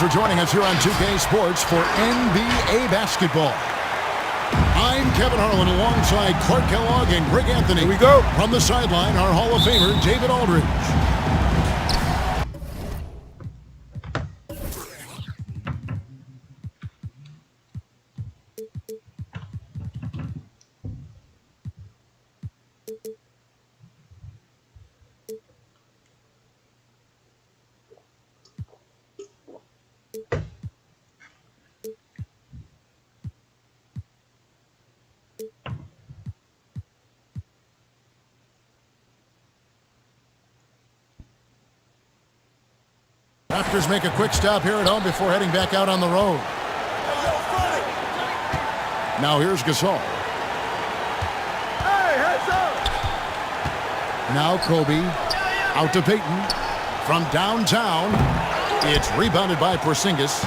for joining us here on 2K Sports for NBA basketball. I'm Kevin Harlan alongside Clark Kellogg and Greg Anthony. Here we go. From the sideline, our Hall of Famer, David Aldridge. Raptors make a quick stop here at home before heading back out on the road. Now here's Gasol. Hey, heads up. Now Kobe. Out to Payton. From downtown. It's rebounded by Porzingis.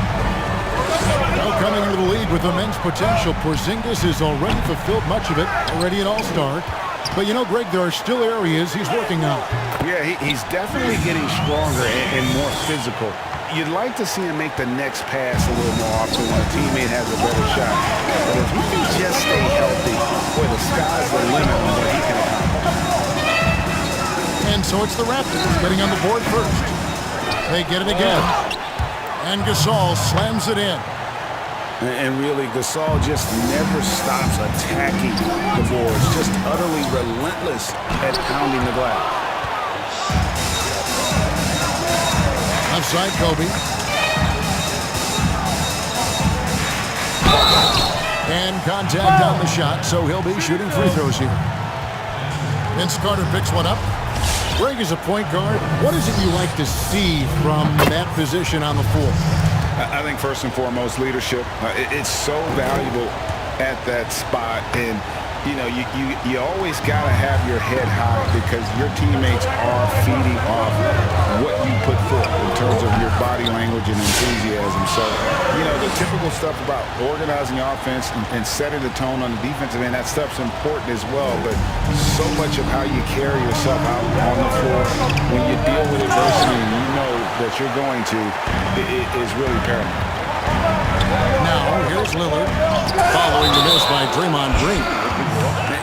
Now coming into the league with immense potential. Porzingis has already fulfilled much of it. Already an all-star. But you know, Greg, there are still areas he's working on. Yeah, he's definitely getting stronger and more physical. You'd like to see him make the next pass a little more often when a teammate has a better shot. But if he can just stay healthy, boy, the sky's the limit on what he can accomplish. And so it's the Raptors getting on the board first. They get it again. And Gasol slams it in. And really, Gasol just never stops attacking the boards, just utterly relentless at pounding the glass. Outside Kobe. And contact on the shot, so he'll be shooting free throws here. Vince Carter picks one up. Greg is a point guard. What is it you like to see from that position on the floor? I think first and foremost, leadership. It's so valuable at that spot. And, you know, you always got to have your head high because your teammates are feeding off what you put forth in terms of your body language and enthusiasm. So, you know, the typical stuff about organizing offense and setting the tone on the defensive end, that stuff's important as well. But so much of how you carry yourself out on the floor when you deal with adversity and you know that you're going to, it is really paramount. Now, here's Lillard, following the miss by Draymond Green.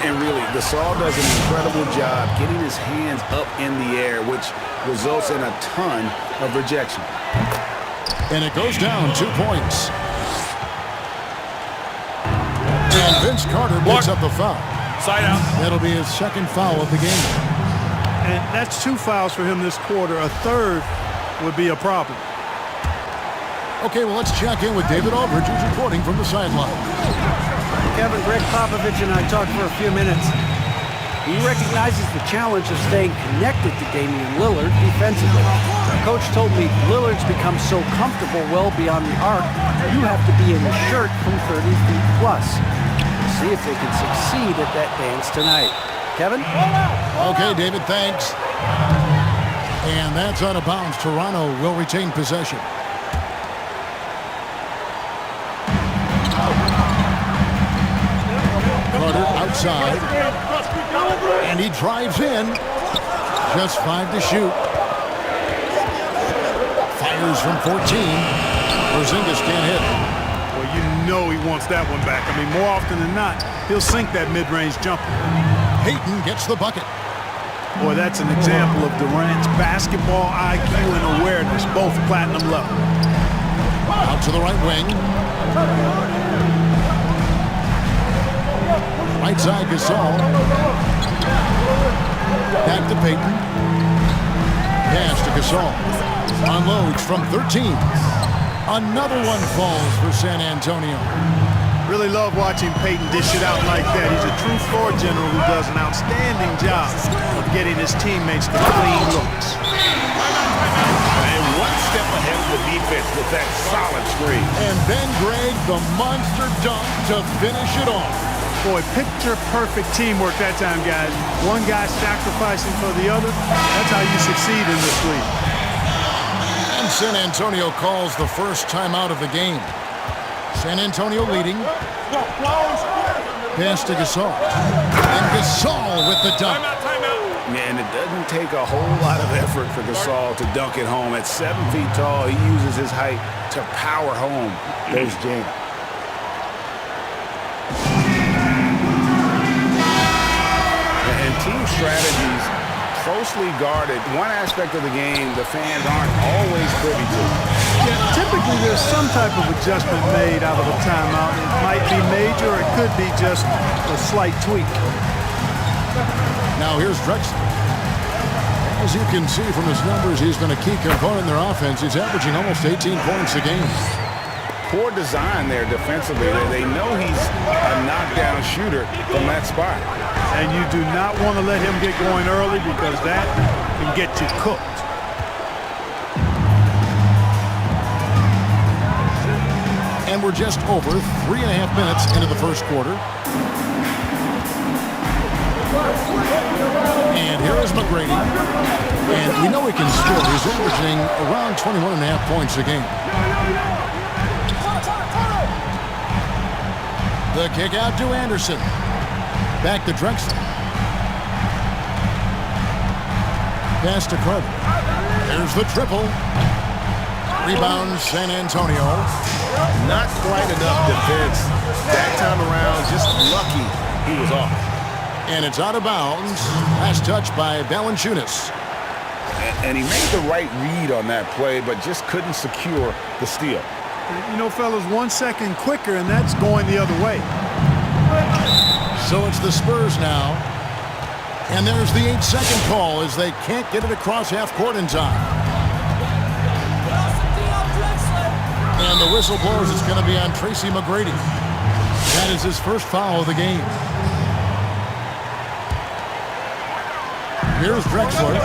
And really, Gasol does an incredible job getting his hands up in the air, which results in a ton of rejection. And it goes down 2 points. And Vince Carter picks up the foul. Side out. That'll be his second foul of the game. And that's 2 fouls for him this quarter. A third would be a problem. Okay, well, let's check in with David Aldridge, who's reporting from the sideline. Kevin, Greg Popovich and I talked for a few minutes. He recognizes the challenge of staying connected to Damian Lillard defensively. Coach told me Lillard's become so comfortable well beyond the arc, you have to be in the shirt from 30 feet plus. We'll see if they can succeed at that dance tonight. Kevin? Okay, David, thanks. And that's out of bounds. Toronto will retain possession. Carter outside. And he drives in. Just 5 to shoot. Fires from 14. Porzingis can't hit. Well, you know he wants that one back. I mean, more often than not, he'll sink that mid-range jumper. Payton gets the bucket. Boy, that's an example of Durant's basketball IQ and awareness, both platinum level. Out to the right wing. Right side, Gasol. Back to Payton. Pass to Gasol. Unloads from 13. Another one falls for San Antonio. Really love watching Payton dish it out like that. He's a true floor general who does an outstanding job of getting his teammates the clean looks. And one step ahead of the defense with that solid screen. And then Greg, the monster dunk to finish it off. Boy, picture-perfect teamwork that time, guys. One guy sacrificing for the other. That's how you succeed in this league. And San Antonio calls the first timeout of the game. San Antonio leading. Pass to Gasol. And Gasol with the dunk. Timeout. And it doesn't take a whole lot of effort for Gasol to dunk it home. At 7 feet tall, he uses his height to power home those jams. And team strategies closely guarded. One aspect of the game the fans aren't always privy to. Yeah, typically there's some type of adjustment made out of a timeout. It might be major, or it could be just a slight tweak. Now here's Drexler. As you can see from his numbers, he's been a key component in their offense. He's averaging almost 18 points a game. Poor design there defensively. They know he's a knockdown shooter from that spot. And you do not want to let him get going early, because that can get you cooked. And we're just over 3.5 minutes into the first quarter. And here is McGrady. And we know he can score. He's averaging around 21.5 points a game. The kick out to Anderson. Back to Drexler. Pass to Carter. There's the triple. Rebound San Antonio. Not quite enough defense that time around. Just lucky he was off. And it's out of bounds. Last touch by Valanciunas. And he made the right read on that play, but just couldn't secure the steal. You know, fellas, 1 second quicker, and that's going the other way. So it's the Spurs now. And there's the 8-second call as they can't get it across half court in time. And the whistle blows. It's going to be on Tracy McGrady. That is his first foul of the game. Here's Drexler.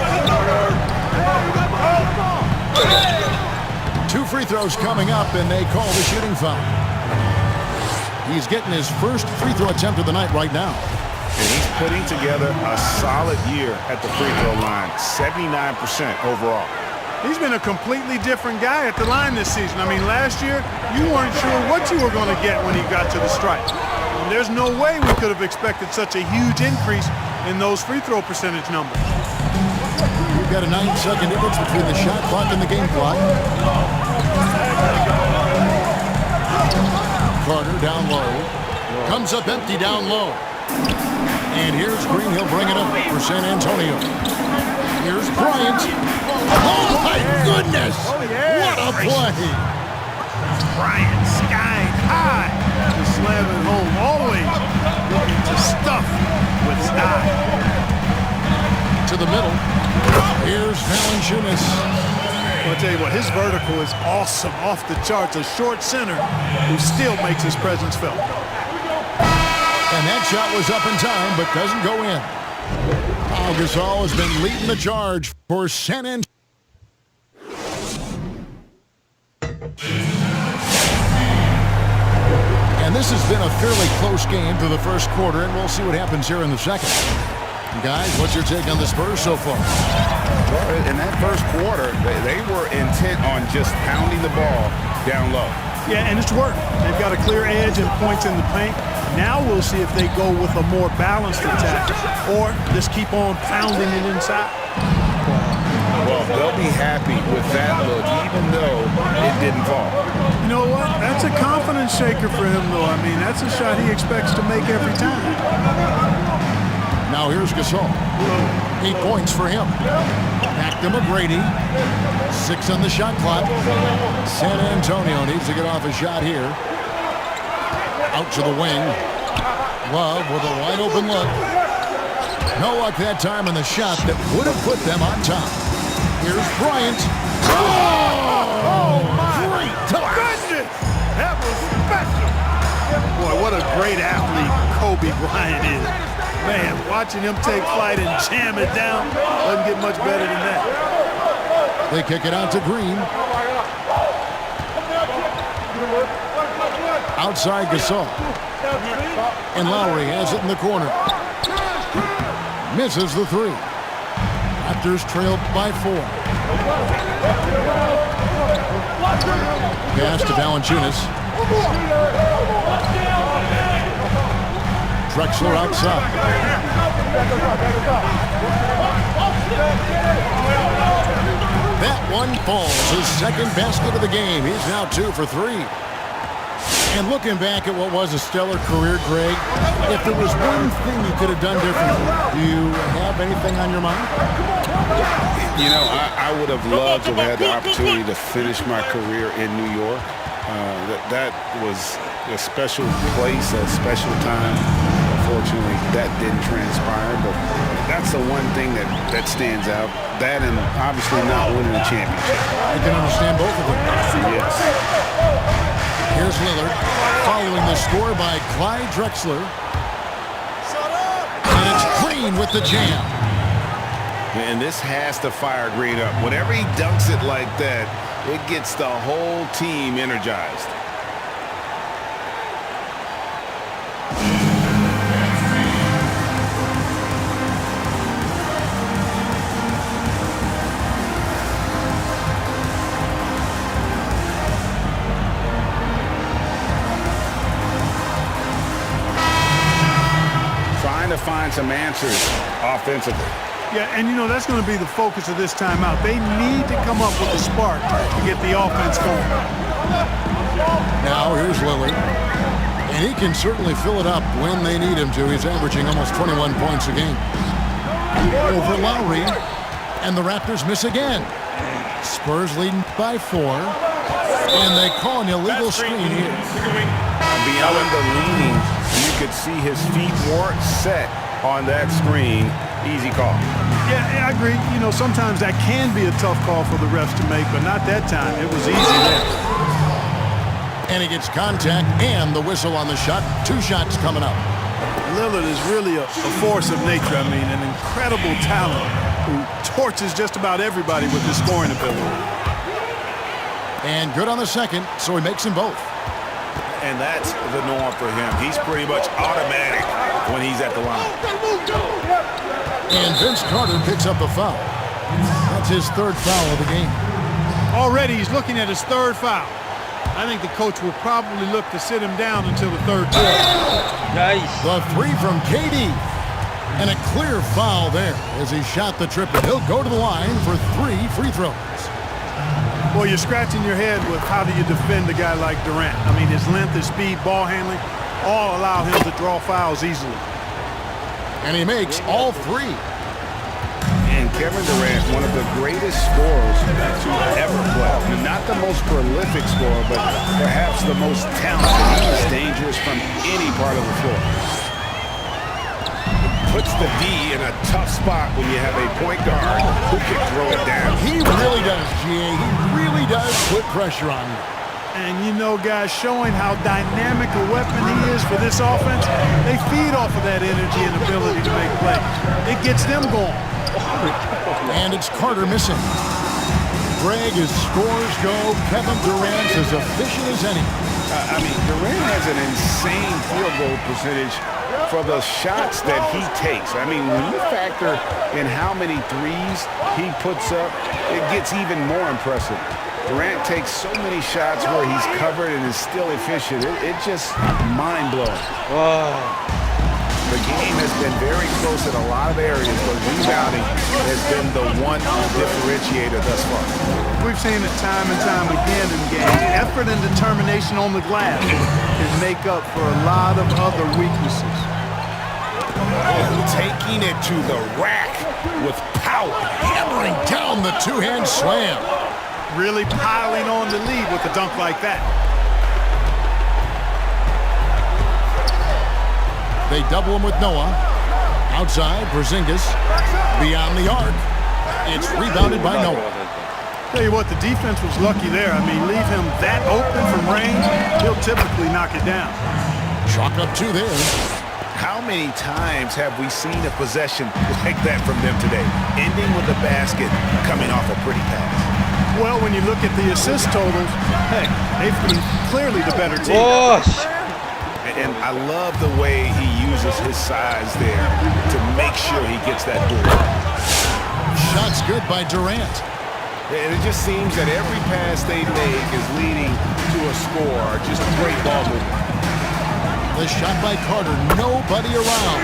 2 free throws coming up, and they call the shooting foul. He's getting his first free throw attempt of the night right now. And he's putting together a solid year at the free throw line, 79% overall. He's been a completely different guy at the line this season. I mean, last year, you weren't sure what you were going to get when he got to the stripe. And there's no way we could have expected such a huge increase in those free throw percentage numbers. We've got a 9-second difference between the shot clock and the game clock. Carter down low. Comes up empty down low. And here's Green. He'll bring it up for San Antonio. Here's Bryant. Oh, my goodness! Oh, yeah. What a play! Bryant skying high to slam it home. Always looking to stuff with style. To the middle. Here's Valanciunas. I'll tell you what, his vertical is awesome, off the charts. A short center who still makes his presence felt. And that shot was up in time, but doesn't go in. Pau Gasol has been leading the charge for San Antonio. And this has been a fairly close game through the first quarter, and we'll see what happens here in the second. Guys, what's your take on the Spurs so far? Well, in that first quarter, they were intent on just pounding the ball down low. Yeah, and it's worked. They've got a clear edge and points in the paint. Now we'll see if they go with a more balanced attack or just keep on pounding it inside. Well, they'll be happy with that look, even though it didn't fall. You know what? That's a confidence shaker for him, though. I mean, that's a shot he expects to make every time. Now here's Gasol. 8 points for him. Back to McGrady. 6 on the shot clock. San Antonio needs to get off a shot here. Out to the wing. Love with a wide open look. No luck that time on the shot that would have put them on top. Here's Bryant. Oh my goodness! That was special. Boy, what a great athlete Kobe Bryant is. Man, watching him take flight and jam it down doesn't get much better than that. They kick it out to Green. Outside Gasol. And Lowry has it in the corner. Misses the 3. Raptors trailed by 4. Pass to Valanciunas. Drexler outside. That one falls, his second basket of the game. He's now 2 for 3. And looking back at what was a stellar career, Greg, if there was one thing you could have done differently, do you have anything on your mind? You know, I would have loved to have had the opportunity to finish my career in New York. That was a special place, a special time. Unfortunately, that didn't transpire, but that's the one thing that stands out. That and obviously not winning a championship. I can understand both of them. Yes. Here's Lillard, following the score by Clyde Drexler. And it's Green with the jam. And this has to fire Green up. Whenever he dunks it like that, it gets the whole team energized. To find some answers offensively. Yeah, and you know, that's going to be the focus of this timeout. They need to come up with a spark to get the offense going. Now here's Lillard. And he can certainly fill it up when they need him to. He's averaging almost 21 points a game. Over Lowry. And the Raptors miss again. Spurs leading by 4. And they call an illegal screen here. Beyond the leaning, you could see his feet weren't set on that screen. Easy call. Yeah, I agree. You know, sometimes that can be a tough call for the refs to make, but not that time. It was easy there. And he gets contact and the whistle on the shot. 2 shots coming up. Lillard is really a force of nature. I mean, an incredible talent who torches just about everybody with his scoring ability. And good on the second, so he makes them both. And that's the norm for him. He's pretty much automatic when he's at the line. And Vince Carter picks up a foul. That's his 3rd foul of the game. Already he's looking at his 3rd foul. I think the coach will probably look to sit him down until the 3rd quarter. Nice. The 3 from KD. And a clear foul there as he shot the triple. He'll go to the line for 3 free throws. Well, you're scratching your head with how do you defend a guy like Durant. I mean, his length, his speed, ball handling, all allow him to draw fouls easily. And he makes all 3. And Kevin Durant, one of the greatest scorers to ever play. I mean, not the most prolific scorer, but perhaps the most talented. He's dangerous from any part of the floor. Puts the D in a tough spot when you have a point guard who can throw it down. He really does, GA. He really does put pressure on you. And you know, guys, showing how dynamic a weapon he is for this offense, they feed off of that energy and ability to make plays. It gets them going. And it's Carter missing. Greg, as scores go, Kevin Durant's as efficient as any. I mean, Durant has an insane field goal percentage for the shots that he takes. I mean, when you factor in how many threes he puts up, it gets even more impressive. Durant takes so many shots where he's covered and is still efficient. It's just mind-blowing. The game has been very close in a lot of areas, but rebounding has been the one differentiator thus far. We've seen it time and time again in games. Effort and determination on the glass can make up for a lot of other weaknesses. Taking it to the rack with power. Hammering down the 2-hand slam. Really piling on the lead with a dunk like that. They double him with Noah. Outside, Porzingis. Beyond the arc. It's rebounded by Noah. Tell you what, the defense was lucky there. I mean, leave him that open from range, he'll typically knock it down. Chalk up 2 there. How many times have we seen a possession like that from them today? Ending with a basket, coming off a pretty pass. Well, when you look at the assist totals, heck, they've been clearly the better team. And I love the way he uses his size there to make sure he gets that ball. Shots good by Durant. And it just seems that every pass they make is leading to a score. Just great ball movement. The shot by Carter. Nobody around.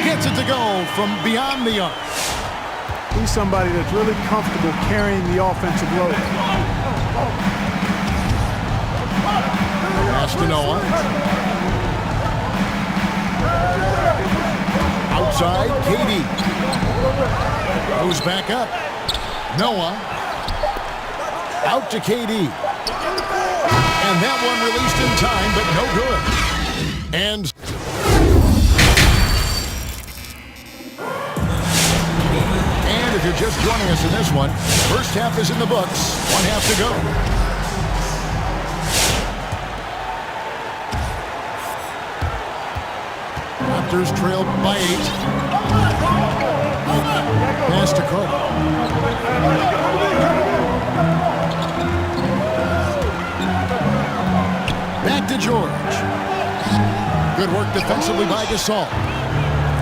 Gets it to go from beyond the arc. He's somebody that's really comfortable carrying the offensive load. Pass to Noah. Outside, Katie. Goes back up. Noah. Out to KD. And that one released in time, but no good. And if you're just joining us in this one, first half is in the books. One half to go. Raptors trail by 8. Pass to Carter. Back to George. Good work defensively by Gasol.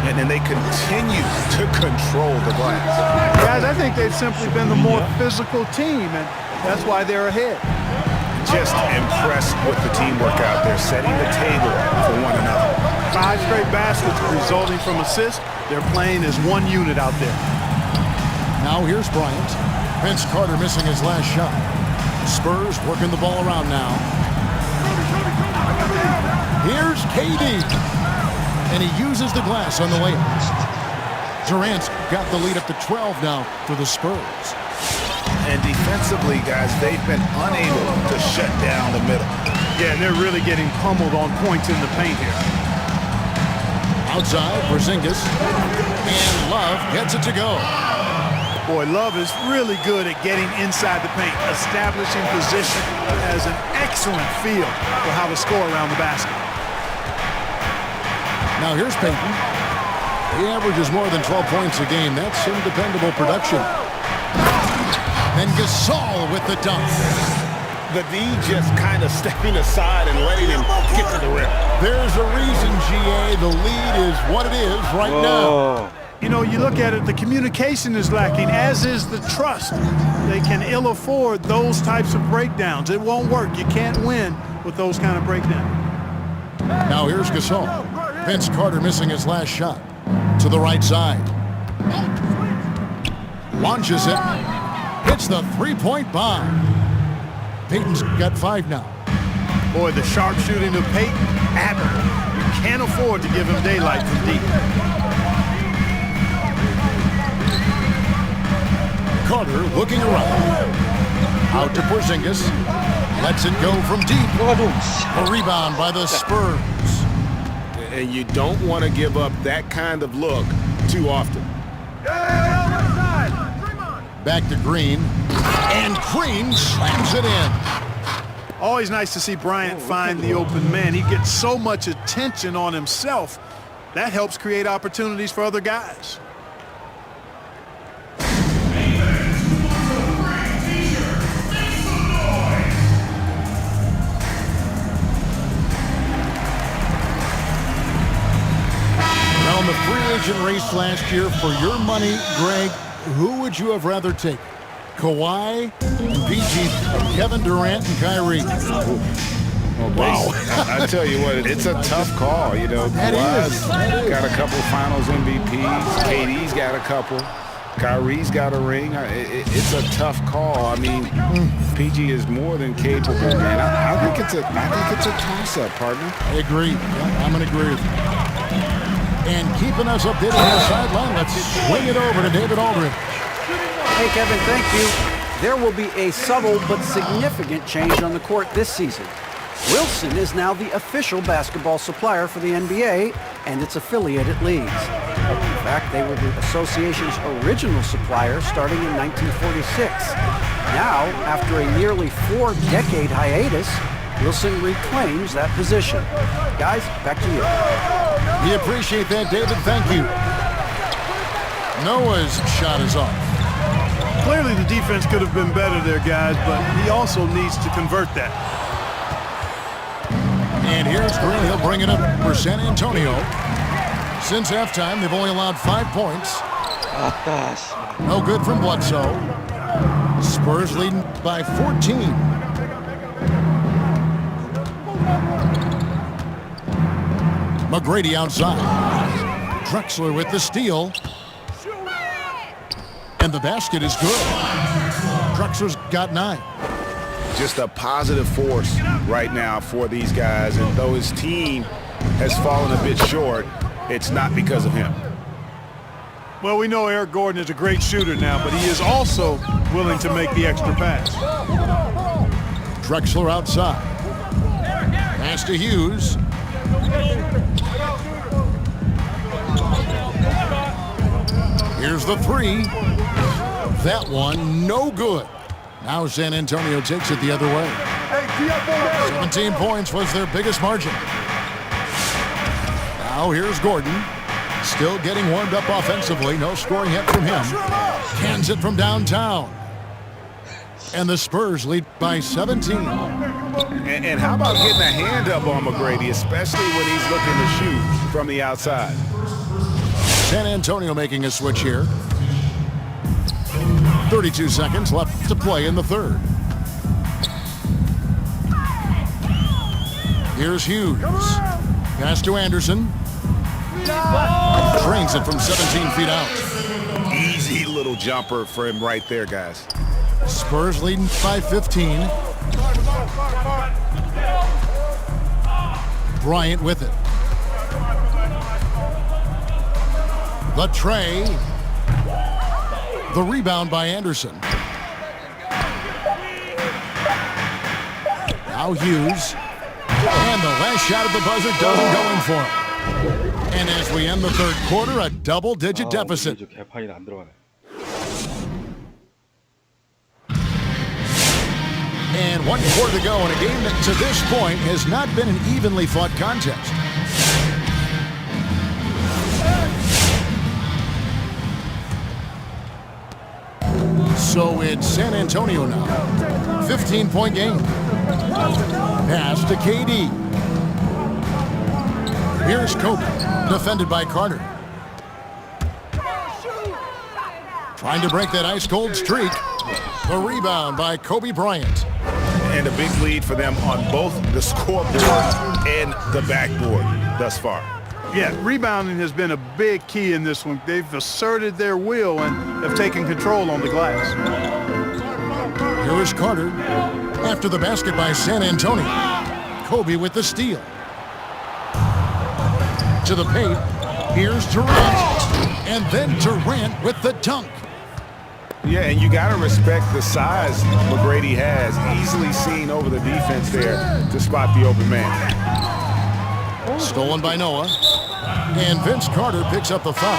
And then they continue to control the glass. Guys, I think they've simply been the more physical team, and that's why they're ahead. Just impressed with the teamwork out there, setting the table for one another. 5 straight baskets resulting from assists. They're playing as one unit out there. Now here's Bryant. Vince Carter missing his last shot. Spurs working the ball around now. Here's KD. And he uses the glass on the layup. Durant's got the lead up to 12 now for the Spurs. And defensively, guys, they've been unable to shut down the middle. Yeah, and they're really getting pummeled on points in the paint here. Outside, Porzingis. And Love gets it to go. Boy, Love is really good at getting inside the paint, establishing position, has an excellent feel for how to score around the basket. Now here's Payton. He averages more than 12 points a game. That's some dependable production. And Gasol with the dunk. The D just kind of stepping aside and letting him get to the rim. There's a reason, GA. The lead is what it is right now. You know, you look at it, the communication is lacking, as is the trust. They can ill afford those types of breakdowns. It won't work. You can't win with those kind of breakdowns. Now here's Gasol. Vince Carter missing his last shot. To the right side. Launches it. Hits the three-point bomb. Payton's got 5 now. Boy, the sharp shooting of Payton, admirable. You can't afford to give him daylight from deep. Carter looking around. Out to Porzingis. Lets it go from deep. A rebound by the Spurs. And you don't want to give up that kind of look too often. Back to Green. And Green slams it in. Always nice to see Bryant find the open man. He gets so much attention on himself. That helps create opportunities for other guys. Now in the free agent race last year, for your money, Greg, who would you have rather taken? Kawhi and PG, Kevin Durant and Kyrie. Wow. I tell you what, it's a tough call. You know, Kawhi's got a couple Finals MVPs. KD's got a couple. Kyrie's got a ring. It's a tough call. I mean, PG is more than capable, man. I think it's a toss-up, partner. I agree. Yeah, I'm going to agree with you. And keeping us updated on the sideline, let's swing it over to David Aldridge. Hey, Kevin, thank you. There will be a subtle but significant change on the court this season. Wilson is now the official basketball supplier for the NBA and its affiliated leagues. In fact, they were the association's original supplier starting in 1946. Now, after a nearly 4-decade hiatus, Wilson reclaims that position. Guys, back to you. We appreciate that, David. Thank you. Noah's shot is off. Clearly the defense could have been better there, guys, but he also needs to convert that. And here's Green. He'll bring it up for San Antonio. Since halftime, they've only allowed 5 points. No good from Bledsoe. Spurs leading by 14. McGrady outside. Drexler with the steal. And the basket is good. Drexler's got 9. Just a positive force right now for these guys. And though his team has fallen a bit short, it's not because of him. Well, we know Eric Gordon is a great shooter now, but he is also willing to make the extra pass. Drexler outside. Pass to Hughes. Here's the 3. That one, no good. Now San Antonio takes it the other way. 17 points was their biggest margin. Now here's Gordon. Still getting warmed up offensively. No scoring yet from him. Cans it from downtown. And the Spurs lead by 17. And how about getting a hand up on McGrady, especially when he's looking to shoot from the outside? San Antonio making a switch here. 32 seconds left to play in the third. Here's Hughes. Pass to Anderson. Drains it from 17 feet out. Easy little jumper for him right there, guys. Spurs leading by 15. Bryant with it. The tray. The rebound by Anderson. Now Hughes. And the last shot at the buzzer doesn't go in for him. And as we end the third quarter, a double-digit deficit. 개판이 안 들어가네. And 1 quarter to go in a game that to this point has not been an evenly fought contest. So it's San Antonio now. 15-point game. Pass to KD. Here's Kobe, defended by Carter. Trying to break that ice-cold streak. The rebound by Kobe Bryant. And a big lead for them on both the scoreboard and the backboard thus far. Yeah, rebounding has been a big key in this one. They've asserted their will and have taken control on the glass. Here is Carter. After the basket by San Antonio. Kobe with the steal. To the paint. Here's Durant. And then Durant with the dunk. Yeah, and you got to respect the size McGrady has. Easily seen over the defense there to spot the open man. Stolen by Noah. And Vince Carter picks up the foul.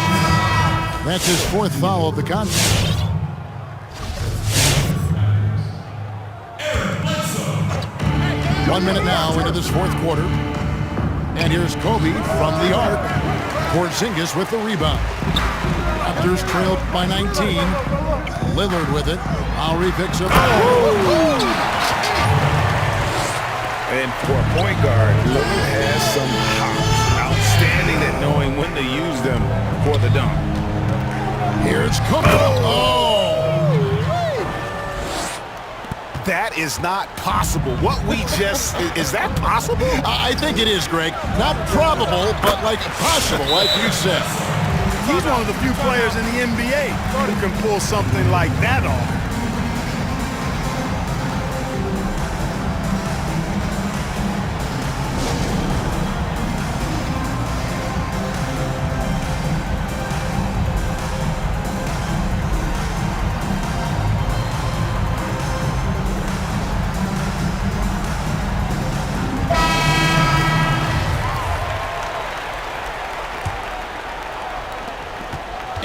That's his 4th foul of the contest. One minute now into this 4th quarter. And here's Kobe from the arc. Porzingis with the rebound. Raptors trailed by 19. Lillard with it. Lowry picks up. And for a point guard, Lillard has some hops. Outstanding at knowing when to use them for the dunk. Here's Kobe. Oh! That is not possible. What we just, is that possible? I think it is, Greg. Not probable, but like possible, like you said. He's one of the few players in the NBA who can pull something like that off.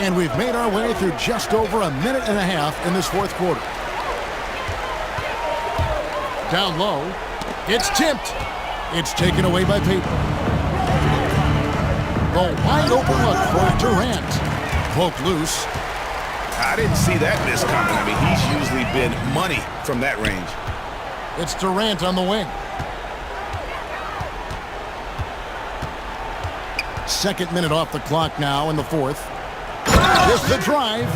And we've made our way through just over a minute and a half in this 4th quarter. Down low. It's tipped. It's taken away by Payton. The wide open look for Durant. Poke loose. I didn't see that miss coming. I mean, he's usually been money from that range. It's Durant on the wing. Second minute off the clock now in the 4th. With the drive,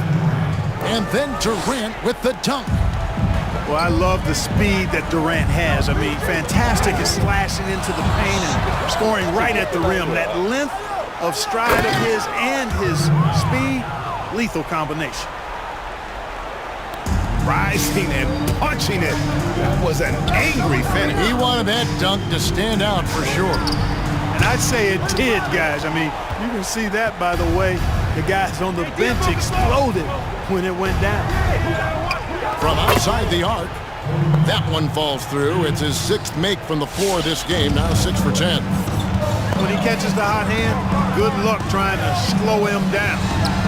and then Durant with the dunk. Well, I love the speed that Durant has. I mean, fantastic at slashing into the paint and scoring right at the rim. That length of stride of his and his speed, lethal combination. rising and punching it. That was an angry finish. He wanted that dunk to stand out for sure. And I'd say it did, guys. I mean, you can see that by the way the guys on the bench exploded when it went down. From outside the arc, that one falls through. It's his 6th make from the floor this game, now 6 for 10. When he catches the hot hand, good luck trying to slow him down.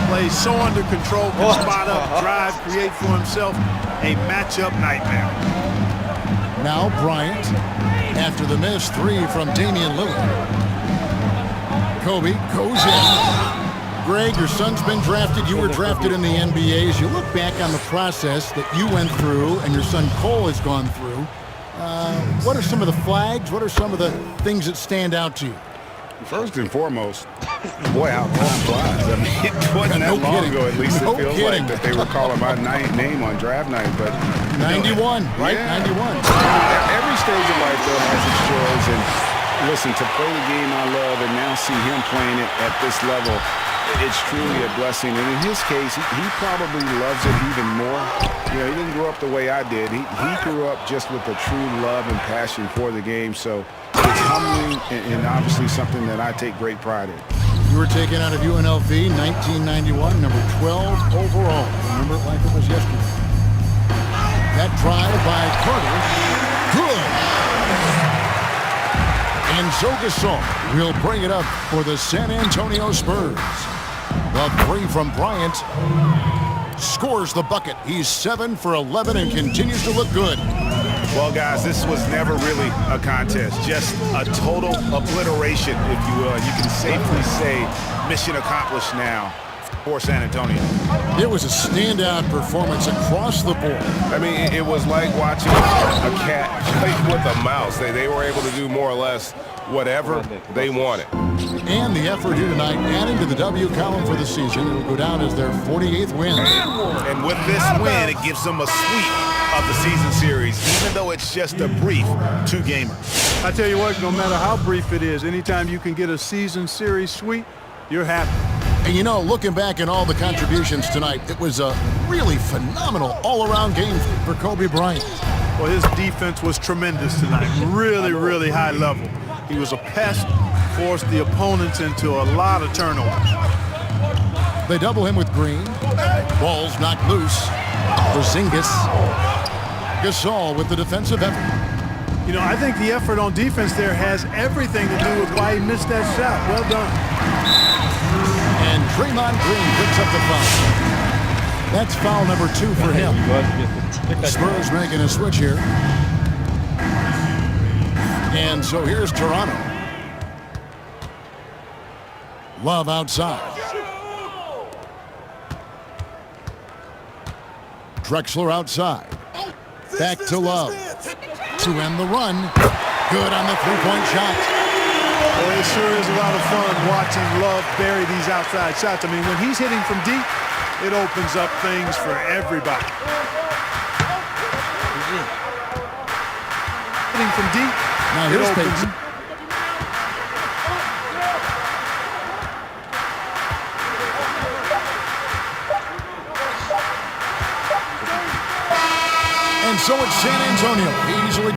Plays so under control, can spot up, drive, create for himself a matchup nightmare. Now Bryant, after the missed 3 from Damian Lillard. Kobe goes in. Greg, your son's been drafted. You were drafted in the NBA. As you look back on the process that you went through and your son Cole has gone through, what are some of the flags? What are some of the things that stand out to you? First and foremost, boy, how time flies. I mean, it wasn't that long ago, at least it feels like, that they were calling my name on draft night. But 91, right? Yeah. 91. Every stage of life, though, has its joys. And listen, to play the game I love and now see him playing it at this level, it's truly a blessing. And in his case, he probably loves it even more. You know, he didn't grow up the way I did. He grew up just with a true love and passion for the game. So it's humbling and obviously something that I take great pride in. You were taken out of UNLV 1991, number 12 overall. Remember it like it was yesterday. That drive by Carter, good. And so Gasol will bring it up for the San Antonio Spurs. The 3 from Bryant scores the bucket. He's 7 for 11 and continues to look good. Well, guys, this was never really a contest, just a total obliteration, if you will. You can safely say mission accomplished now for San Antonio. It was a standout performance across the board. I mean, it was like watching a cat play with a mouse. They were able to do more or less whatever they wanted. And the effort here tonight, adding to the W column for the season. It will go down as their 48th win. And with this win, it gives them a sweep of the season series, even though it's just a brief 2-gamer. I tell you what, no matter how brief it is, anytime you can get a season series sweep, you're happy. And you know, looking back at all the contributions tonight, it was a really phenomenal all-around game for Kobe Bryant. Well, his defense was tremendous tonight. Really, really high level. He was a pest, forced the opponents into a lot of turnovers. They double him with Green. Ball's knocked loose. Porzingis. Gasol with the defensive effort. You know, I think the effort on defense there has everything to do with why he missed that shot. Well done. And Draymond Green picks up the foul. That's foul number 2 for him. Spurs making a switch here. And so here's Toronto. Love outside. Drexler outside. Back to Love. To end the run. Good on the 3-point shot. Well, it sure is a lot of fun watching Love bury these outside shots. I mean, when he's hitting from deep, it opens up things for everybody. Hitting from deep, now here's Payton. And so it's San Antonio easily